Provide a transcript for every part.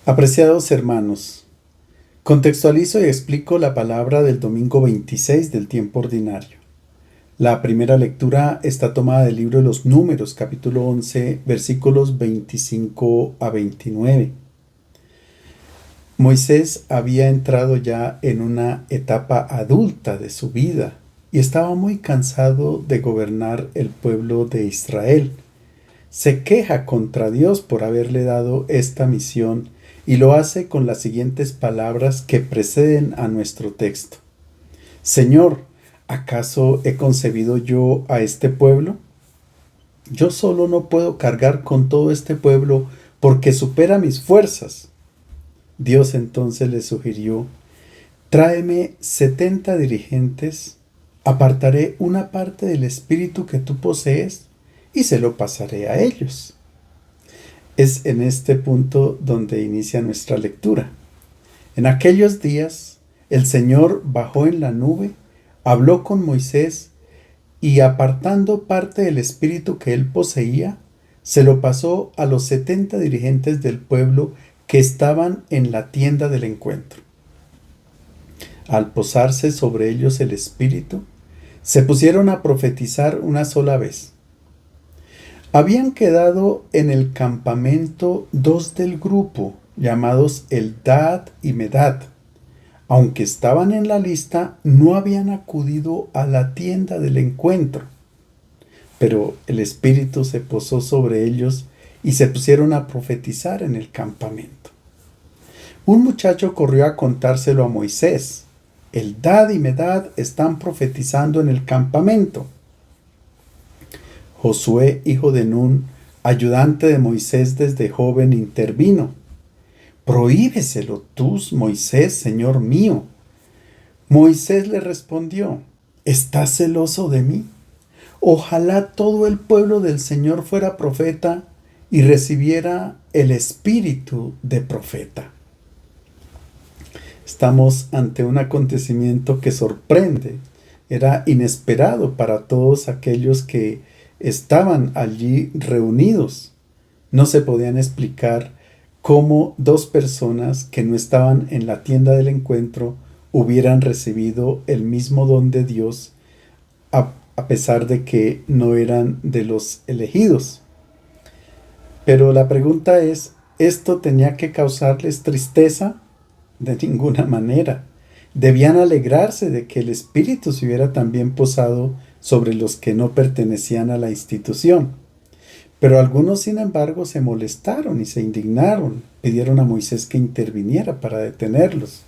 Apreciados hermanos, contextualizo y explico la palabra del domingo 26 del tiempo ordinario. La primera lectura está tomada del libro de los Números, capítulo 11, versículos 25 a 29. Moisés había entrado ya en una etapa adulta de su vida y estaba muy cansado de gobernar el pueblo de Israel. Se queja contra Dios por haberle dado esta misión y lo hace con las siguientes palabras que preceden a nuestro texto. Señor, ¿acaso he concebido yo a este pueblo? Yo solo no puedo cargar con todo este pueblo porque supera mis fuerzas. Dios entonces le sugirió, tráeme 70 dirigentes, apartaré una parte del espíritu que tú posees y se lo pasaré a ellos. Es en este punto donde inicia nuestra lectura. En aquellos días, el Señor bajó en la nube, habló con Moisés y apartando parte del espíritu que él poseía, se lo pasó a los 70 dirigentes del pueblo que estaban en la tienda del encuentro. Al posarse sobre ellos el espíritu, se pusieron a profetizar una sola vez. Habían quedado en el campamento dos del grupo, llamados Eldad y Medad. Aunque estaban en la lista, no habían acudido a la tienda del encuentro. Pero el Espíritu se posó sobre ellos y se pusieron a profetizar en el campamento. Un muchacho corrió a contárselo a Moisés. Eldad y Medad están profetizando en el campamento. Josué, hijo de Nun, ayudante de Moisés desde joven, intervino. Prohíbeselo tú, Moisés, señor mío. Moisés le respondió, ¿estás celoso de mí? Ojalá todo el pueblo del Señor fuera profeta y recibiera el espíritu de profeta. Estamos ante un acontecimiento que sorprende. Era inesperado para todos aquellos que estaban allí reunidos. No se podían explicar cómo dos personas que no estaban en la tienda del encuentro hubieran recibido el mismo don de Dios a pesar de que no eran de los elegidos. Pero la pregunta es, ¿esto tenía que causarles tristeza? De ninguna manera. Debían alegrarse de que el Espíritu se hubiera también posado sobre los que no pertenecían a la institución. Pero algunos, sin embargo, se molestaron y se indignaron, pidieron a Moisés que interviniera para detenerlos.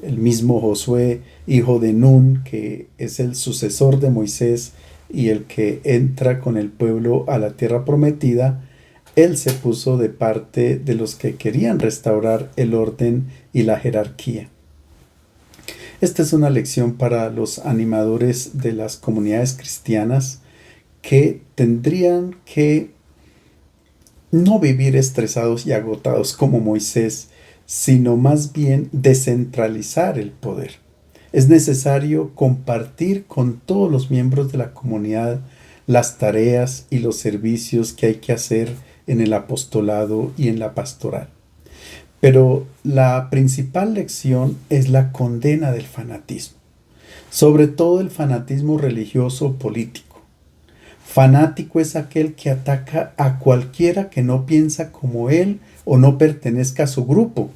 El mismo Josué, hijo de Nun, que es el sucesor de Moisés y el que entra con el pueblo a la tierra prometida, él se puso de parte de los que querían restaurar el orden y la jerarquía. Esta es una lección para los animadores de las comunidades cristianas que tendrían que no vivir estresados y agotados como Moisés, sino más bien descentralizar el poder. Es necesario compartir con todos los miembros de la comunidad las tareas y los servicios que hay que hacer en el apostolado y en la pastoral. Pero la principal lección es la condena del fanatismo, sobre todo el fanatismo religioso o político. Fanático es aquel que ataca a cualquiera que no piensa como él o no pertenezca a su grupo.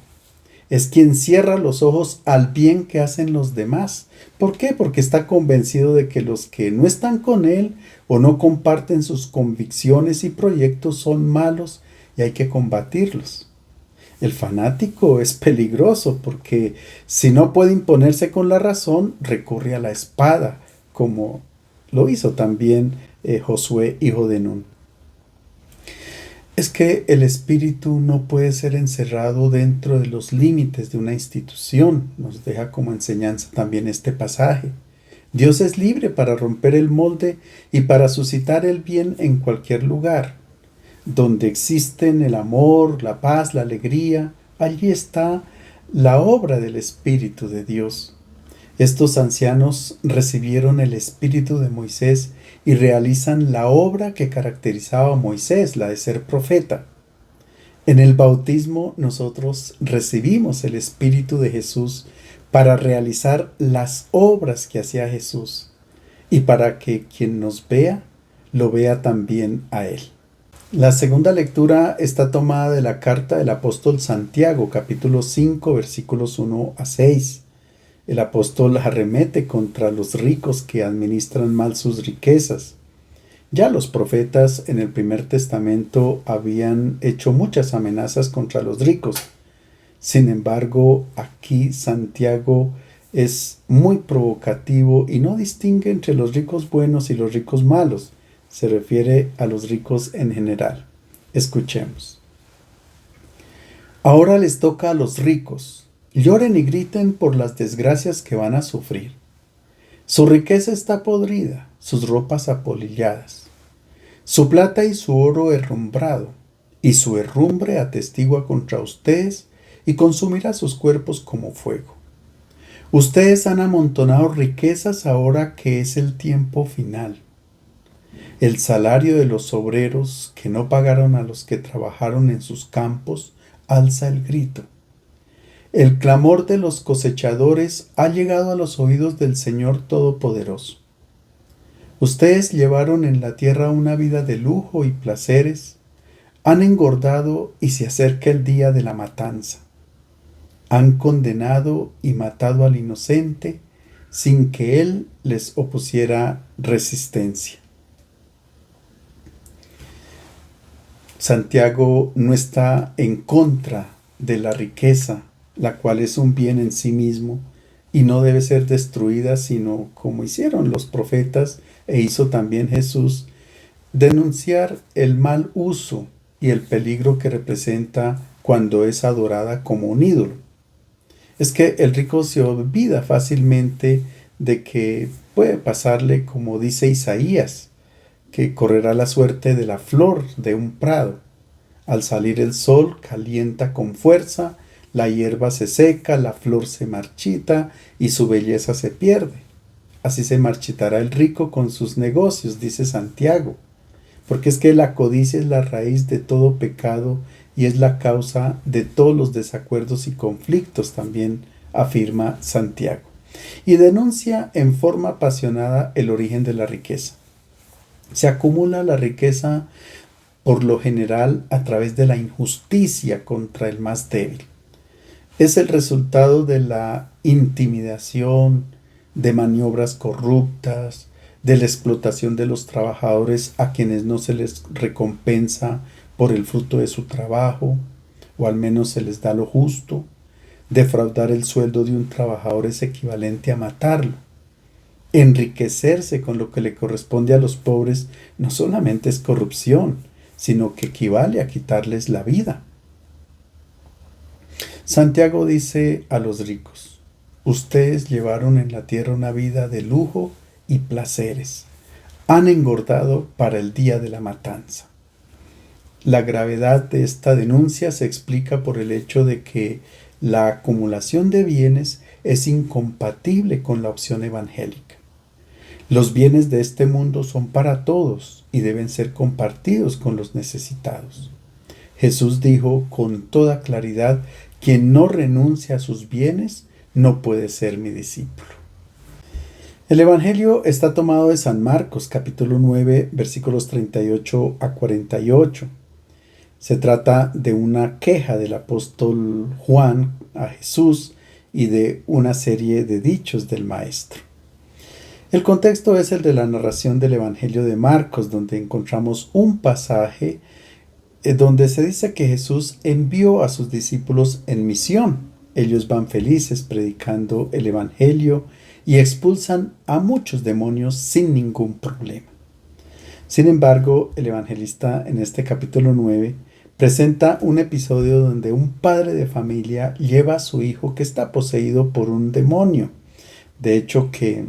Es quien cierra los ojos al bien que hacen los demás. ¿Por qué? Porque está convencido de que los que no están con él o no comparten sus convicciones y proyectos son malos y hay que combatirlos. El fanático es peligroso porque si no puede imponerse con la razón, recurre a la espada, como lo hizo también Josué, hijo de Nun. Es que el espíritu no puede ser encerrado dentro de los límites de una institución, nos deja como enseñanza también este pasaje. Dios es libre para romper el molde y para suscitar el bien en cualquier lugar. Donde existen el amor, la paz, la alegría, allí está la obra del Espíritu de Dios. Estos ancianos recibieron el espíritu de Moisés y realizan la obra que caracterizaba a Moisés, la de ser profeta. En el bautismo nosotros recibimos el Espíritu de Jesús para realizar las obras que hacía Jesús y para que quien nos vea, lo vea también a Él. La segunda lectura está tomada de la carta del apóstol Santiago, capítulo 5, versículos 1 a 6. El apóstol arremete contra los ricos que administran mal sus riquezas. Ya los profetas en el Primer Testamento habían hecho muchas amenazas contra los ricos. Sin embargo, aquí Santiago es muy provocativo y no distingue entre los ricos buenos y los ricos malos. Se refiere a los ricos en general. Escuchemos. Ahora les toca a los ricos. Lloren y griten por las desgracias que van a sufrir. Su riqueza está podrida, sus ropas apolilladas. Su plata y su oro herrumbrado, y su herrumbre atestigua contra ustedes y consumirá sus cuerpos como fuego. Ustedes han amontonado riquezas ahora que es el tiempo final. El salario de los obreros que no pagaron a los que trabajaron en sus campos alza el grito. El clamor de los cosechadores ha llegado a los oídos del Señor Todopoderoso. Ustedes llevaron en la tierra una vida de lujo y placeres, han engordado y se acerca el día de la matanza. Han condenado y matado al inocente sin que él les opusiera resistencia. Santiago no está en contra de la riqueza, la cual es un bien en sí mismo y no debe ser destruida, sino como hicieron los profetas e hizo también Jesús, denunciar el mal uso y el peligro que representa cuando es adorada como un ídolo. Es que el rico se olvida fácilmente de que puede pasarle como dice Isaías, que correrá la suerte de la flor de un prado. Al salir el sol calienta con fuerza, la hierba se seca, la flor se marchita y su belleza se pierde. Así se marchitará el rico con sus negocios, dice Santiago, porque es que la codicia es la raíz de todo pecado y es la causa de todos los desacuerdos y conflictos, también afirma Santiago. Y denuncia en forma apasionada el origen de la riqueza. Se acumula la riqueza por lo general a través de la injusticia contra el más débil. Es el resultado de la intimidación, de maniobras corruptas, de la explotación de los trabajadores a quienes no se les recompensa por el fruto de su trabajo, o al menos se les da lo justo. Defraudar el sueldo de un trabajador es equivalente a matarlo. Enriquecerse con lo que le corresponde a los pobres no solamente es corrupción, sino que equivale a quitarles la vida. Santiago dice a los ricos: ustedes llevaron en la tierra una vida de lujo y placeres. Han engordado para el día de la matanza. La gravedad de esta denuncia se explica por el hecho de que la acumulación de bienes es incompatible con la opción evangélica. Los bienes de este mundo son para todos y deben ser compartidos con los necesitados. Jesús dijo con toda claridad: quien no renuncia a sus bienes no puede ser mi discípulo. El Evangelio está tomado de San Marcos, capítulo 9, versículos 38 a 48. Se trata de una queja del apóstol Juan a Jesús y de una serie de dichos del Maestro. El contexto es el de la narración del Evangelio de Marcos, donde encontramos un pasaje donde se dice que Jesús envió a sus discípulos en misión. Ellos van felices predicando el Evangelio y expulsan a muchos demonios sin ningún problema. Sin embargo, el evangelista en este capítulo 9 presenta un episodio donde un padre de familia lleva a su hijo que está poseído por un demonio. De hecho, que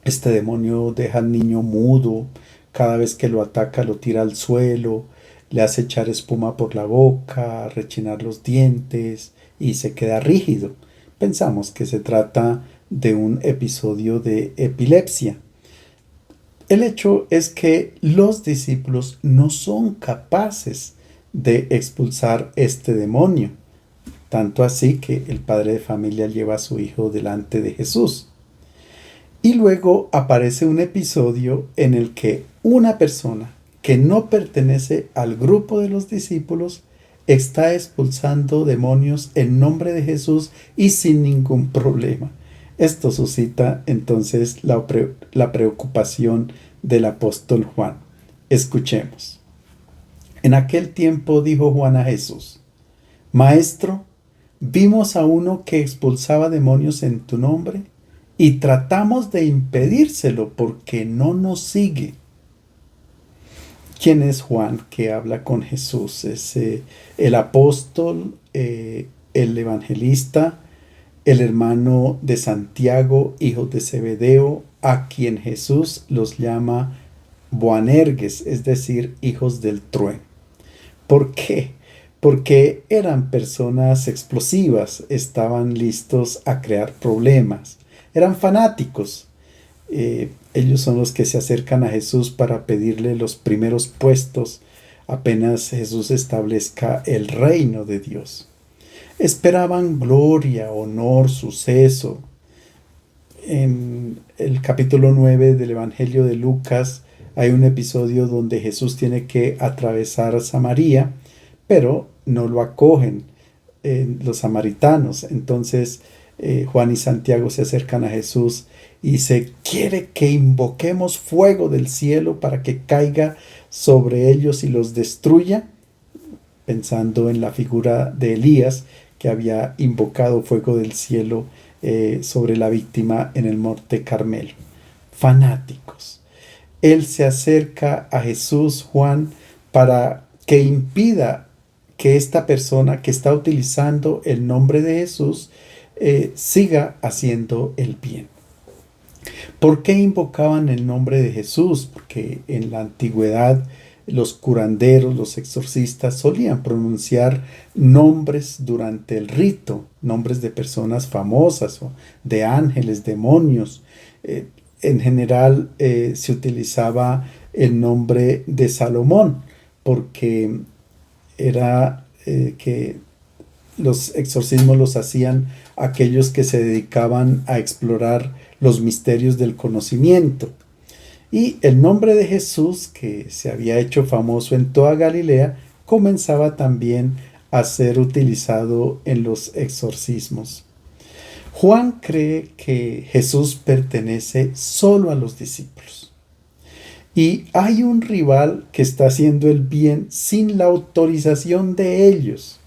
este demonio deja al niño mudo, cada vez que lo ataca lo tira al suelo, le hace echar espuma por la boca, rechinar los dientes y se queda rígido. Pensamos que se trata de un episodio de epilepsia. El hecho es que los discípulos no son capaces de expulsar este demonio. Tanto así que el padre de familia lleva a su hijo delante de Jesús. Y luego aparece un episodio en el que una persona que no pertenece al grupo de los discípulos está expulsando demonios en nombre de Jesús y sin ningún problema. Esto suscita entonces la preocupación del apóstol Juan. Escuchemos. En aquel tiempo dijo Juan a Jesús: Maestro, vimos a uno que expulsaba demonios en tu nombre y tratamos de impedírselo porque no nos sigue. ¿Quién es Juan que habla con Jesús? Es el apóstol, el evangelista, el hermano de Santiago, hijo de Zebedeo, a quien Jesús los llama Boanerges, es decir, hijos del trueno. ¿Por qué? Porque eran personas explosivas, estaban listos a crear problemas, eran fanáticos. Ellos son los que se acercan a Jesús para pedirle los primeros puestos apenas Jesús establezca el reino de Dios. Esperaban gloria, honor, suceso. En el capítulo 9 del Evangelio de Lucas hay un episodio donde Jesús tiene que atravesar Samaria, pero no lo acogen los samaritanos. Entonces Juan y Santiago se acercan a Jesús y dice: quiere que invoquemos fuego del cielo para que caiga sobre ellos y los destruya, pensando en la figura de Elías, que había invocado fuego del cielo sobre la víctima en el monte Carmelo. Fanáticos. Él se acerca a Jesús, Juan, para que impida que esta persona que está utilizando el nombre de Jesús siga haciendo el bien. ¿Por qué invocaban el nombre de Jesús? Porque en la antigüedad los curanderos, los exorcistas solían pronunciar nombres durante el rito, nombres de personas famosas o de ángeles, demonios. En general se utilizaba el nombre de Salomón porque era que los exorcismos los hacían aquellos que se dedicaban a explorar los misterios del conocimiento. Y el nombre de Jesús, que se había hecho famoso en toda Galilea, comenzaba también a ser utilizado en los exorcismos. Juan cree que Jesús pertenece solo a los discípulos. Y hay un rival que está haciendo el bien sin la autorización de ellos.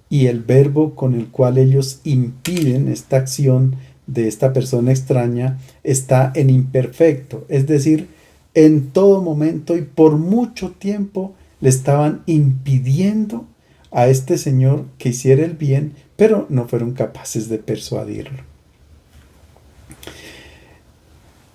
Y el verbo con el cual ellos impiden esta acción de esta persona extraña está en imperfecto, es decir, en todo momento y por mucho tiempo le estaban impidiendo a este señor que hiciera el bien, pero no fueron capaces de persuadirlo.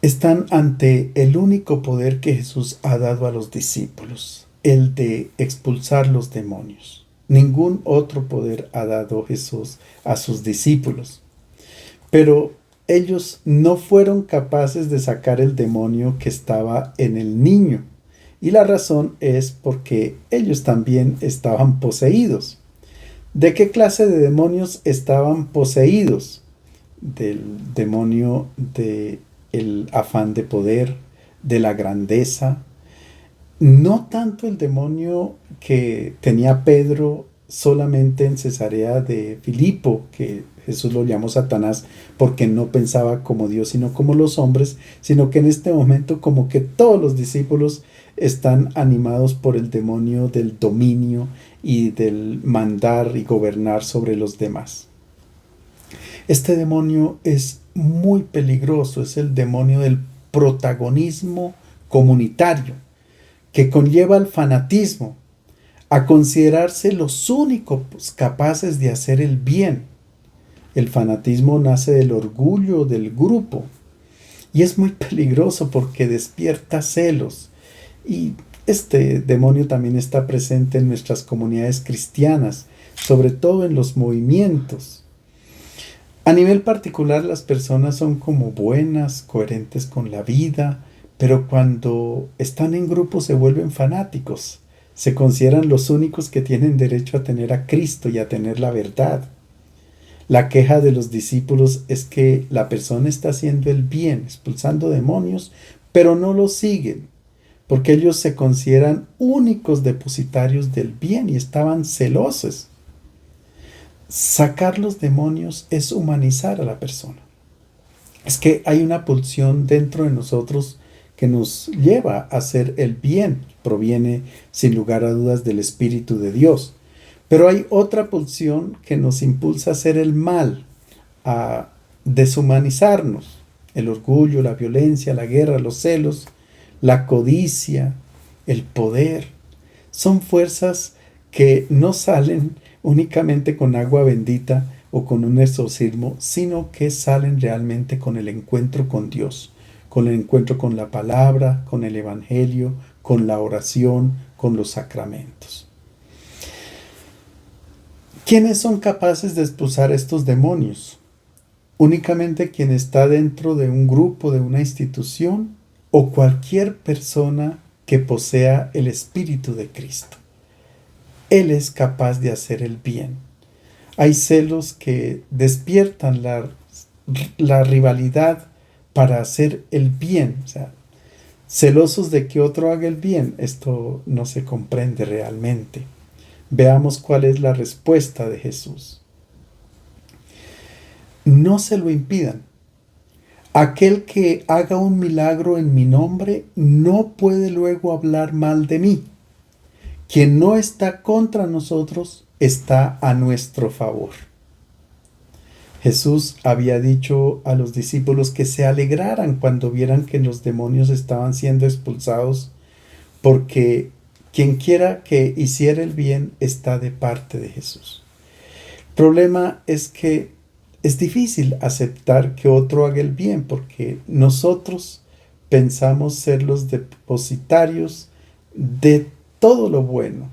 Están ante el único poder que Jesús ha dado a los discípulos, el de expulsar los demonios. Ningún otro poder ha dado Jesús a sus discípulos. Pero ellos no fueron capaces de sacar el demonio que estaba en el niño. Y la razón es porque ellos también estaban poseídos. ¿De qué clase de demonios estaban poseídos? Del demonio del afán de poder, de la grandeza. No tanto el demonio que tenía Pedro solamente en Cesarea de Filipo, que Jesús lo llamó Satanás porque no pensaba como Dios, sino como los hombres, sino que en este momento como que todos los discípulos están animados por el demonio del dominio y del mandar y gobernar sobre los demás. Este demonio es muy peligroso, es el demonio del protagonismo comunitario, que conlleva al fanatismo, a considerarse los únicos capaces de hacer el bien. El fanatismo nace del orgullo del grupo y es muy peligroso porque despierta celos. Y este demonio también está presente en nuestras comunidades cristianas, sobre todo en los movimientos. A nivel particular, las personas son como buenas, coherentes con la vida, pero cuando están en grupo se vuelven fanáticos, Se consideran los únicos que tienen derecho a tener a Cristo y a tener la verdad. La queja de los discípulos es que la persona está haciendo el bien, expulsando demonios, pero no lo siguen, porque ellos se consideran únicos depositarios del bien y estaban celosos. Sacar los demonios es humanizar a la persona. Es que hay una pulsión dentro de nosotros que nos lleva a hacer el bien. Proviene sin lugar a dudas del Espíritu de Dios. Pero hay otra pulsión que nos impulsa a hacer el mal, a deshumanizarnos. El orgullo, la violencia, la guerra, los celos, la codicia, el poder. Son fuerzas que no salen únicamente con agua bendita o con un exorcismo, sino que salen realmente con el encuentro con Dios, con el encuentro con la palabra, con el evangelio, con la oración, con los sacramentos. ¿Quiénes son capaces de expulsar estos demonios? ¿Únicamente quien está dentro de un grupo, de una institución, o cualquier persona que posea el Espíritu de Cristo? Él es capaz de hacer el bien. Hay celos que despiertan la rivalidad para hacer el bien. O sea, celosos de que otro haga el bien. Esto no se comprende realmente. Veamos cuál es la respuesta de Jesús. No se lo impidan. Aquel que haga un milagro en mi nombre no puede luego hablar mal de mí. Quien no está contra nosotros está a nuestro favor. Jesús había dicho a los discípulos que se alegraran cuando vieran que los demonios estaban siendo expulsados, porque quien quiera que hiciera el bien está de parte de Jesús. El problema es que es difícil aceptar que otro haga el bien, porque nosotros pensamos ser los depositarios de todo lo bueno.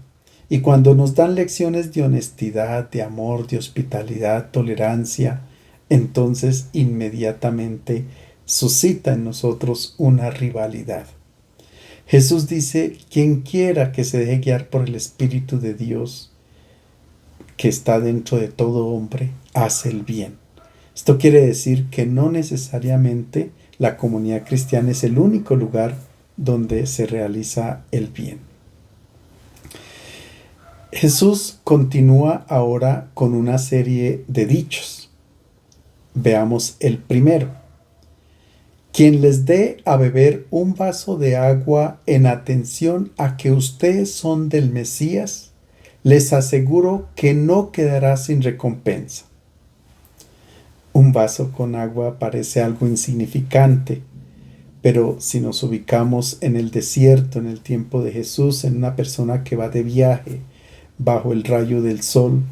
Y cuando nos dan lecciones de honestidad, de amor, de hospitalidad, tolerancia, entonces inmediatamente suscita en nosotros una rivalidad. Jesús dice, quien quiera que se deje guiar por el Espíritu de Dios que está dentro de todo hombre, hace el bien. Esto quiere decir que no necesariamente la comunidad cristiana es el único lugar donde se realiza el bien. Jesús continúa ahora con una serie de dichos. Veamos el primero. Quien les dé a beber un vaso de agua en atención a que ustedes son del Mesías, les aseguro que no quedará sin recompensa. Un vaso con agua parece algo insignificante, pero si nos ubicamos en el desierto, en el tiempo de Jesús, en una persona que va de viaje bajo el rayo del sol,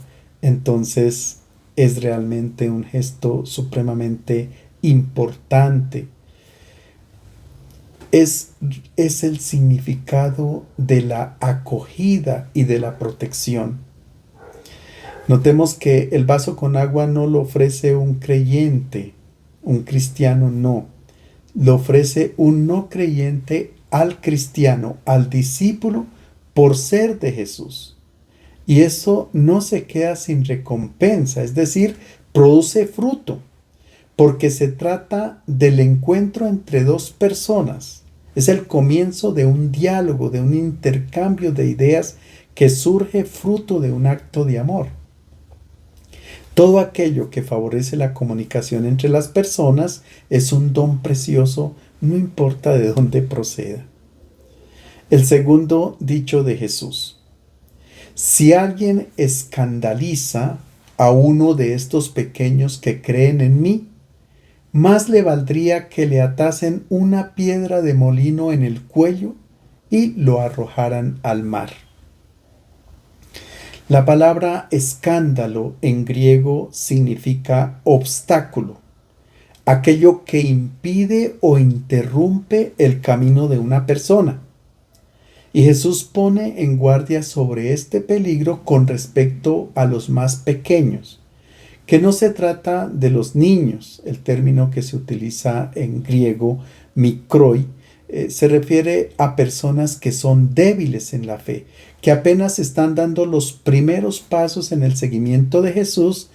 entonces es realmente un gesto supremamente importante. Es el significado de la acogida y de la protección. Notemos que el vaso con agua no lo ofrece un creyente, un cristiano no. Lo ofrece un no creyente al cristiano, al discípulo, por ser de Jesús. Y eso no se queda sin recompensa, es decir, produce fruto, porque se trata del encuentro entre dos personas. Es el comienzo de un diálogo, de un intercambio de ideas que surge fruto de un acto de amor. Todo aquello que favorece la comunicación entre las personas es un don precioso, no importa de dónde proceda. El segundo dicho de Jesús. Si alguien escandaliza a uno de estos pequeños que creen en mí, más le valdría que le atasen una piedra de molino en el cuello y lo arrojaran al mar. La palabra escándalo en griego significa obstáculo, aquello que impide o interrumpe el camino de una persona. Y Jesús pone en guardia sobre este peligro con respecto a los más pequeños, que no se trata de los niños, el término que se utiliza en griego, mikroi, se refiere a personas que son débiles en la fe, que apenas están dando los primeros pasos en el seguimiento de Jesús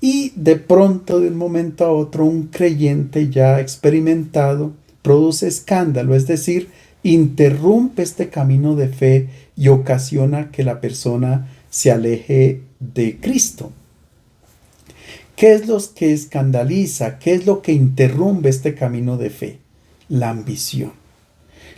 y de pronto, de un momento a otro, un creyente ya experimentado produce escándalo, es decir, interrumpe este camino de fe y ocasiona que la persona se aleje de Cristo. ¿Qué es lo que escandaliza? ¿Qué es lo que interrumpe este camino de fe? La ambición,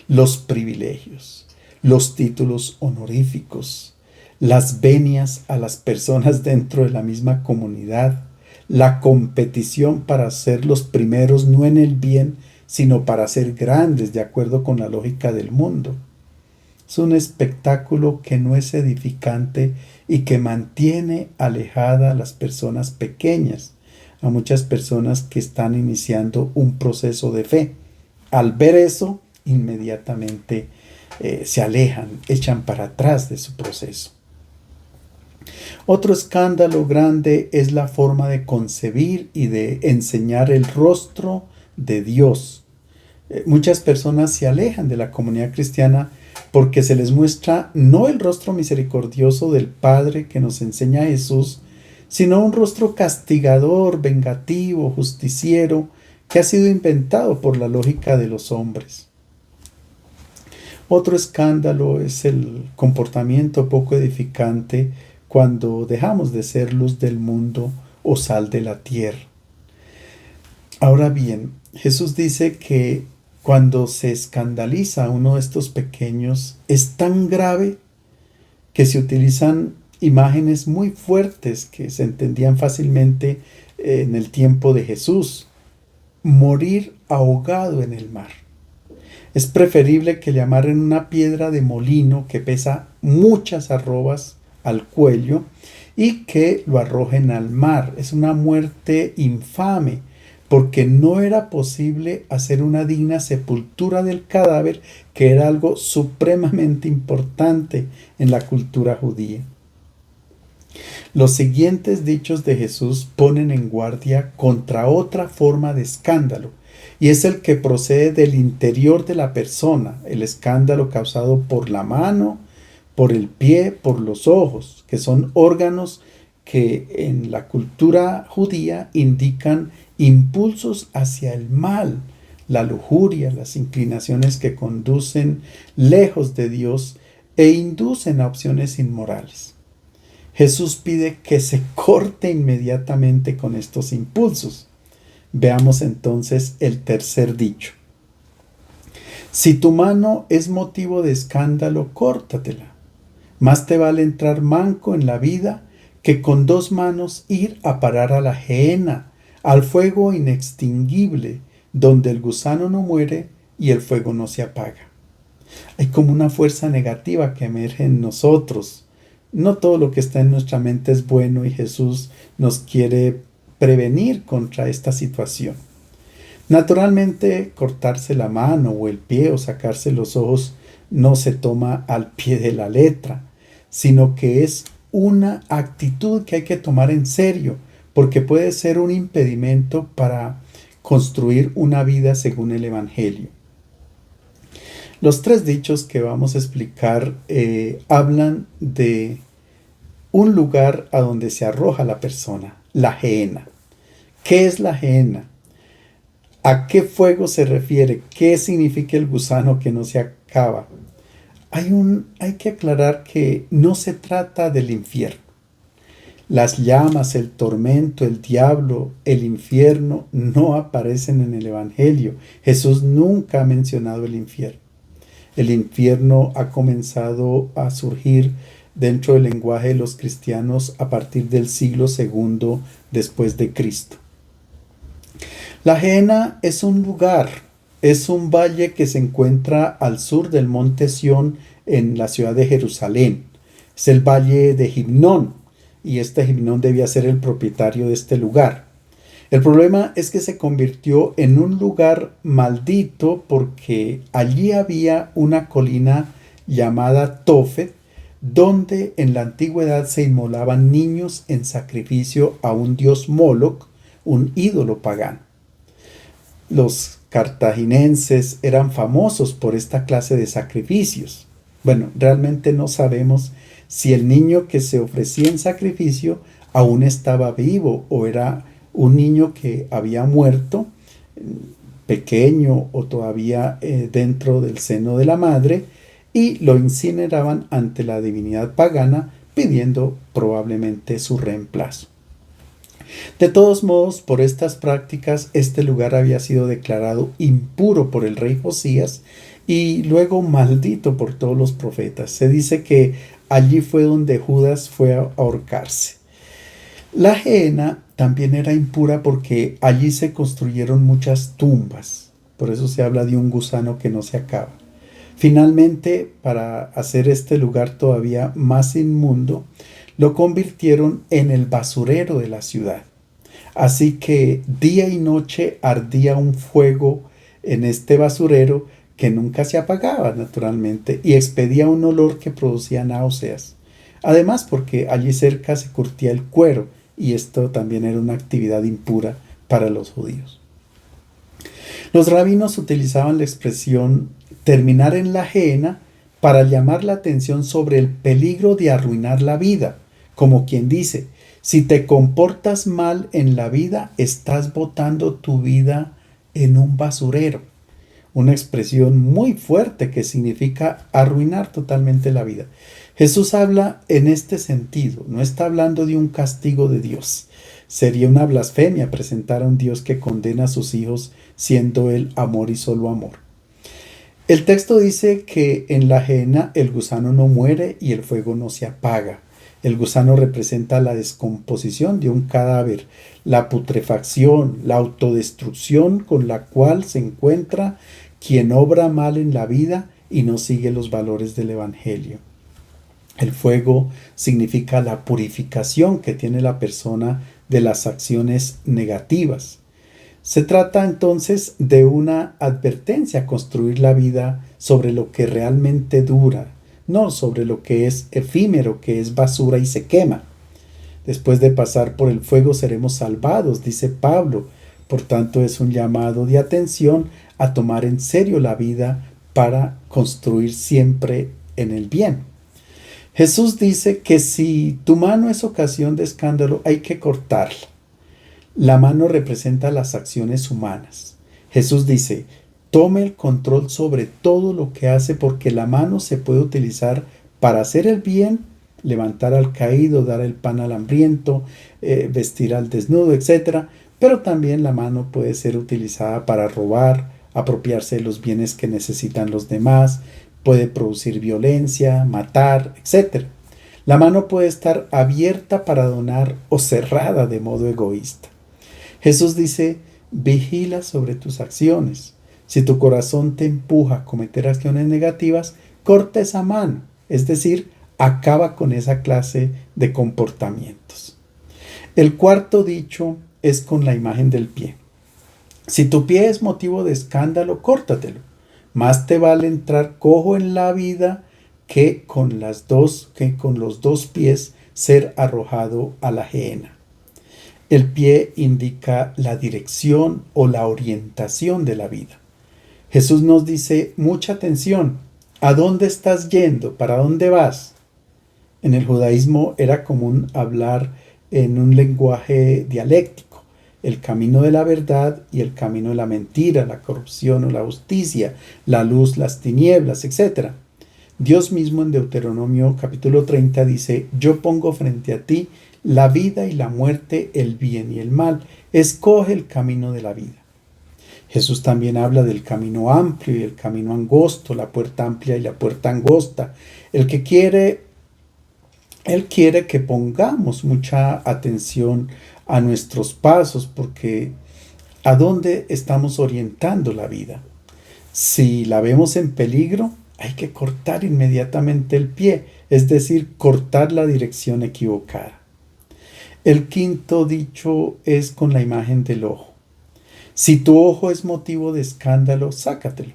los privilegios, los títulos honoríficos, las venias a las personas dentro de la misma comunidad, la competición para ser los primeros no en el bien, sino para ser grandes de acuerdo con la lógica del mundo. Es un espectáculo que no es edificante y que mantiene alejada a las personas pequeñas, a muchas personas que están iniciando un proceso de fe. Al ver eso, inmediatamente se alejan, echan para atrás de su proceso. Otro escándalo grande es la forma de concebir y de enseñar el rostro de Dios. Muchas personas se alejan de la comunidad cristiana porque se les muestra no el rostro misericordioso del Padre que nos enseña Jesús, sino un rostro castigador, vengativo, justiciero, que ha sido inventado por la lógica de los hombres. Otro escándalo es el comportamiento poco edificante cuando dejamos de ser luz del mundo o sal de la tierra. Ahora bien, Jesús dice que cuando se escandaliza a uno de estos pequeños es tan grave que se utilizan imágenes muy fuertes que se entendían fácilmente en el tiempo de Jesús. Morir ahogado en el mar. Es preferible que le amarren una piedra de molino que pesa muchas arrobas al cuello y que lo arrojen al mar. Es una muerte infame porque no era posible hacer una digna sepultura del cadáver, que era algo supremamente importante en la cultura judía. Los siguientes dichos de Jesús ponen en guardia contra otra forma de escándalo, y es el que procede del interior de la persona, el escándalo causado por la mano, por el pie, por los ojos, que son órganos que en la cultura judía indican impulsos hacia el mal, la lujuria, las inclinaciones que conducen lejos de Dios e inducen a opciones inmorales. Jesús pide que se corte inmediatamente con estos impulsos. Veamos entonces el tercer dicho. Si tu mano es motivo de escándalo, córtatela. Más te vale entrar manco en la vida que con 2 manos ir a parar a la gehenna, al fuego inextinguible, donde el gusano no muere y el fuego no se apaga. Hay como una fuerza negativa que emerge en nosotros. No todo lo que está en nuestra mente es bueno y Jesús nos quiere prevenir contra esta situación. Naturalmente, cortarse la mano o el pie o sacarse los ojos no se toma al pie de la letra, sino que es una actitud que hay que tomar en serio, porque puede ser un impedimento para construir una vida según el Evangelio. Los 3 dichos que vamos a explicar hablan de un lugar a donde se arroja la persona, la gehenna. ¿Qué es la gehenna? ¿A qué fuego se refiere? ¿Qué significa el gusano que no se acaba? Hay que aclarar que no se trata del infierno. Las llamas, el tormento, el diablo, el infierno no aparecen en el Evangelio. Jesús nunca ha mencionado el infierno. El infierno ha comenzado a surgir dentro del lenguaje de los cristianos a partir del siglo II después de Cristo. La gehenna es un lugar, es un valle que se encuentra al sur del monte Sión en la ciudad de Jerusalén. Es el valle de Gimnón y este Gimnón debía ser el propietario de este lugar. El problema es que se convirtió en un lugar maldito porque allí había una colina llamada Tofet, donde en la antigüedad se inmolaban niños en sacrificio a un dios Moloch, un ídolo pagano. Los cartaginenses eran famosos por esta clase de sacrificios. Bueno, realmente no sabemos si el niño que se ofrecía en sacrificio aún estaba vivo o era un niño que había muerto, pequeño o todavía dentro del seno de la madre, y lo incineraban ante la divinidad pagana pidiendo probablemente su reemplazo. De todos modos, por estas prácticas, este lugar había sido declarado impuro por el rey Josías y luego maldito por todos los profetas. Se dice que allí fue donde Judas fue a ahorcarse. La Gehenna también era impura porque allí se construyeron muchas tumbas. Por eso se habla de un gusano que no se acaba. Finalmente, para hacer este lugar todavía más inmundo, lo convirtieron en el basurero de la ciudad. Así que día y noche ardía un fuego en este basurero que nunca se apagaba naturalmente y expedía un olor que producía náuseas. Además, porque allí cerca se curtía el cuero y esto también era una actividad impura para los judíos. Los rabinos utilizaban la expresión terminar en la Gehenna para llamar la atención sobre el peligro de arruinar la vida, como quien dice, si te comportas mal en la vida, estás botando tu vida en un basurero. Una expresión muy fuerte que significa arruinar totalmente la vida. Jesús habla en este sentido, no está hablando de un castigo de Dios. Sería una blasfemia presentar a un Dios que condena a sus hijos siendo Él amor y solo amor. El texto dice que en la Gehenna el gusano no muere y el fuego no se apaga. El gusano representa la descomposición de un cadáver, la putrefacción, la autodestrucción con la cual se encuentra quien obra mal en la vida y no sigue los valores del Evangelio. El fuego significa la purificación que tiene la persona de las acciones negativas. Se trata entonces de una advertencia a construir la vida sobre lo que realmente dura, no sobre lo que es efímero, que es basura y se quema. Después de pasar por el fuego seremos salvados, dice Pablo. Por tanto, es un llamado de atención a tomar en serio la vida para construir siempre en el bien. Jesús dice que si tu mano es ocasión de escándalo, hay que cortarla. La mano representa las acciones humanas. Jesús dice, tome el control sobre todo lo que hace porque la mano se puede utilizar para hacer el bien, levantar al caído, dar el pan al hambriento, vestir al desnudo, etc. Pero también la mano puede ser utilizada para robar, apropiarse de los bienes que necesitan los demás, puede producir violencia, matar, etc. La mano puede estar abierta para donar o cerrada de modo egoísta. Jesús dice, vigila sobre tus acciones. Si tu corazón te empuja a cometer acciones negativas, corta esa mano, es decir, acaba con esa clase de comportamientos. El cuarto dicho es con la imagen del pie. Si tu pie es motivo de escándalo, córtatelo. Más te vale entrar cojo en la vida que con los dos pies ser arrojado a la Gehenna. El pie indica la dirección o la orientación de la vida. Jesús nos dice, mucha atención, ¿a dónde estás yendo? ¿Para dónde vas? En el judaísmo era común hablar en un lenguaje dialéctico, el camino de la verdad y el camino de la mentira, la corrupción o la justicia, la luz, las tinieblas, etc. Dios mismo en Deuteronomio capítulo 30 dice, yo pongo frente a ti la vida y la muerte, el bien y el mal. Escoge el camino de la vida. Jesús también habla del camino amplio y el camino angosto, la puerta amplia y la puerta angosta. Él quiere que pongamos mucha atención a nuestros pasos porque ¿a dónde estamos orientando la vida? Si la vemos en peligro, hay que cortar inmediatamente el pie, es decir, cortar la dirección equivocada. El quinto dicho es con la imagen del ojo. Si tu ojo es motivo de escándalo, sácatelo.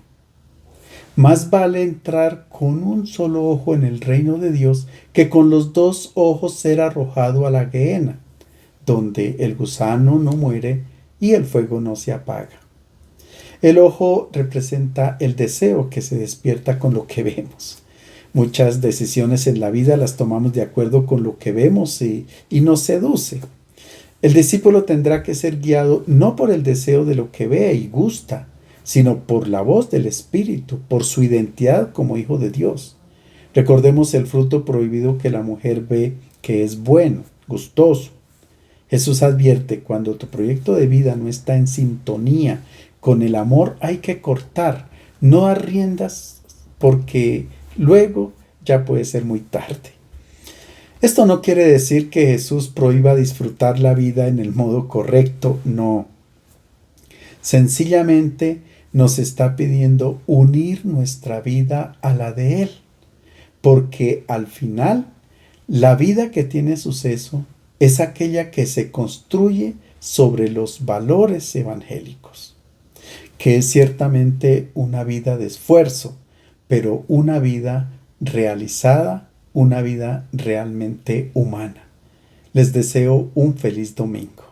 Más vale entrar con un solo ojo en el reino de Dios que con los dos ojos ser arrojado a la Gehenna, donde el gusano no muere y el fuego no se apaga. El ojo representa el deseo que se despierta con lo que vemos. Muchas decisiones en la vida las tomamos de acuerdo con lo que vemos y nos seduce. El discípulo tendrá que ser guiado no por el deseo de lo que ve y gusta, sino por la voz del Espíritu, por su identidad como hijo de Dios. Recordemos el fruto prohibido que la mujer ve que es bueno, gustoso. Jesús advierte, cuando tu proyecto de vida no está en sintonía con el amor, hay que cortar, no dar riendas porque luego ya puede ser muy tarde. Esto no quiere decir que Jesús prohíba disfrutar la vida en el modo correcto, no. Sencillamente nos está pidiendo unir nuestra vida a la de Él, porque al final la vida que tiene suceso es aquella que se construye sobre los valores evangélicos, que es ciertamente una vida de esfuerzo, pero una vida realizada, una vida realmente humana. Les deseo un feliz domingo.